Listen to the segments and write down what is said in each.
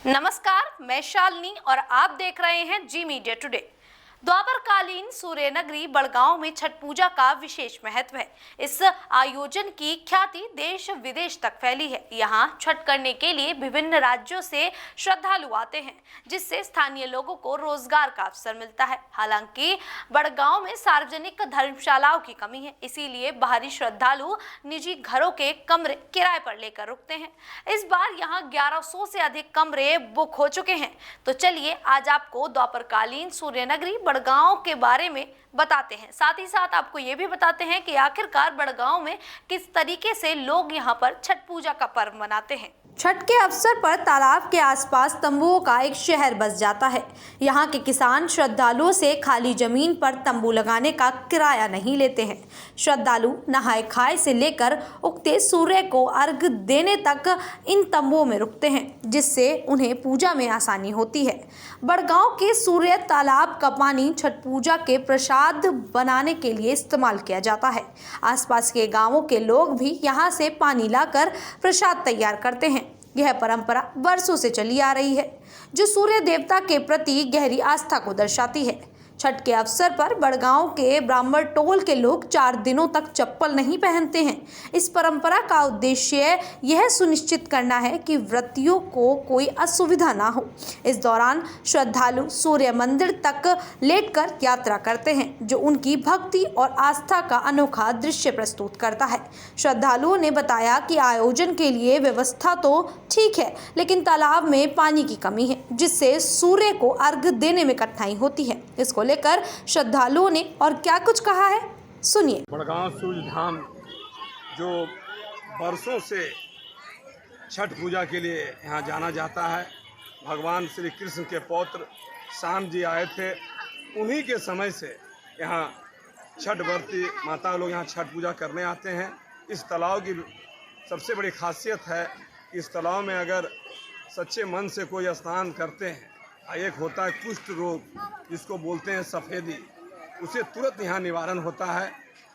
नमस्कार, मैं शालिनी और आप देख रहे हैं जी मीडिया टुडे। द्वापरकालीन सूर्य नगरी बड़गांव में छठ पूजा का विशेष महत्व है। इस आयोजन की ख्याति देश विदेश तक फैली है। यहाँ छठ करने के लिए विभिन्न राज्यों से श्रद्धालु आते हैं, जिससे स्थानीय लोगों को रोजगार का अवसर मिलता है। हालांकि बड़गांव में सार्वजनिक धर्मशालाओं की कमी है, इसीलिए बाहरी श्रद्धालु निजी घरों के कमरे किराए पर लेकर रुकते हैं। इस बार यहाँ 1100 से अधिक कमरे बुक हो चुके हैं। तो चलिए आज आपको द्वापरकालीन सूर्य नगरी बड़गांव के बारे में बताते हैं। साथ ही साथ आपको ये भी बताते हैं कि आखिरकार बड़गांव में किस तरीके से लोग यहाँ पर छठ पूजा का पर्व मनाते हैं। छठ के अवसर पर तालाब के आसपास तंबुओं का एक शहर बस जाता है। यहाँ के किसान श्रद्धालुओं से खाली जमीन पर तंबू लगाने का किराया नहीं लेते हैं। श्रद्धालु नहाए खाए से लेकर उगते सूर्य को अर्घ्य देने तक इन तंबुओं में रुकते हैं, जिससे उन्हें पूजा में आसानी होती है। बड़गांव के सूर्य तालाब का पानी छठ पूजा के प्रसाद बनाने के लिए इस्तेमाल किया जाता है। आसपास के गांवों के लोग भी यहाँ से पानी लाकर प्रसाद तैयार करते हैं। यह परंपरा वर्षों से चली आ रही है, जो सूर्य देवता के प्रति गहरी आस्था को दर्शाती है। छठ के अवसर पर बड़गांव के ब्राह्मण टोल के लोग 4 दिनों तक चप्पल नहीं पहनते हैं। इस परंपरा का उद्देश्य यह सुनिश्चित करना है कि व्रतियों को कोई असुविधा ना हो। इस दौरान श्रद्धालु सूर्य मंदिर तक लेटकर यात्रा करते हैं, जो उनकी भक्ति और आस्था का अनोखा दृश्य प्रस्तुत करता है। श्रद्धालुओं ने बताया कि आयोजन के लिए व्यवस्था तो ठीक है, लेकिन तालाब में पानी की कमी है, जिससे सूर्य को अर्घ्य देने में कठिनाई होती है। इसको लेकर श्रद्धालुओं ने और क्या कुछ कहा है, सुनिए। बड़गांव सूर्य धाम जो बरसों से छठ पूजा के लिए यहाँ जाना जाता है, भगवान श्री कृष्ण के पौत्र श्याम जी आए थे। उन्हीं के समय से यहाँ छठ व्रती माता लोग यहाँ छठ पूजा करने आते हैं। इस तालाब की सबसे बड़ी खासियत है कि इस तालाब में अगर सच्चे मन से कोई स्नान करते हैं, एक होता है कुष्ठ रोग, जिसको बोलते हैं सफ़ेदी, उसे तुरंत यहाँ निवारण होता है।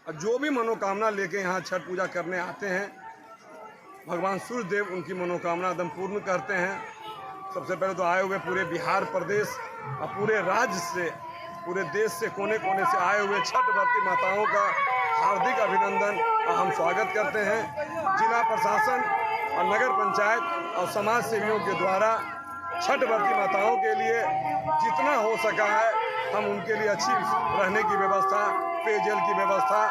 और जो भी मनोकामना लेके यहाँ छठ पूजा करने आते हैं, भगवान सूर्य देव उनकी मनोकामना एकदम पूर्ण करते हैं। सबसे पहले तो आए हुए पूरे बिहार प्रदेश और पूरे राज्य से, पूरे देश से, कोने कोने से आए हुए छठ व्रती माताओं का हार्दिक अभिनंदन और हम स्वागत करते हैं। जिला प्रशासन और नगर पंचायत और समाज सेवियों के द्वारा छठ व्रती माताओं के लिए जितना हो सका है, हम उनके लिए अच्छी रहने की व्यवस्था, पेयजल की व्यवस्था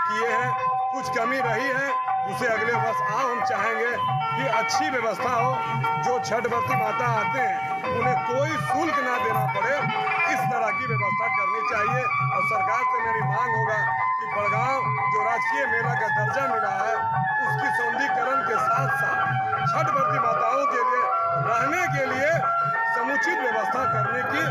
किए हैं। कुछ कमी रही है, उसे अगले वर्ष हम चाहेंगे कि अच्छी व्यवस्था हो। जो छठ व्रती माता आते हैं उन्हें कोई शुल्क ना देना पड़े, इस तरह की व्यवस्था करनी चाहिए। और सरकार से मेरी मांग होगा कि बड़गांव जो राजकीय मेला का दर्जा मिला है, उसकी सौंदर्यीकरण के साथ साथ छठ व्रती माताओं के लिए रहने के लिए समुचित व्यवस्था करने की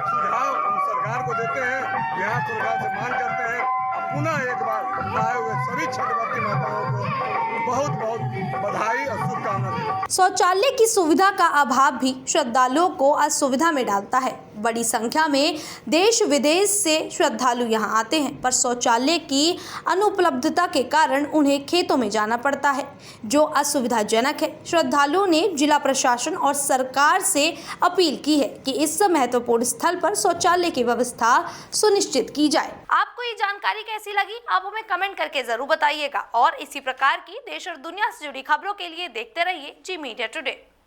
सुझाव हम सरकार को देते हैं। बिहार सरकार से मांग करते हैं। पुनः एक बार आए हुए सभी छठ व्रती माताओं को बहुत बहुत बधाई और शुभकामनाएं। शौचालय की सुविधा का अभाव भी श्रद्धालुओं को असुविधा में डालता है। बड़ी संख्या में देश विदेश से श्रद्धालु यहाँ आते हैं, पर शौचालय की अनुपलब्धता के कारण उन्हें खेतों में जाना पड़ता है, जो असुविधाजनक है। श्रद्धालुओं ने जिला प्रशासन और सरकार से अपील की है कि इस महत्वपूर्ण स्थल पर शौचालय की व्यवस्था सुनिश्चित की जाए। आपको ये जानकारी कैसी लगी, आप हमें कमेंट करके जरूर बताइएगा। और इसी प्रकार की देश और दुनिया से जुड़ी खबरों के लिए देखते रहिए जी मीडिया टुडे।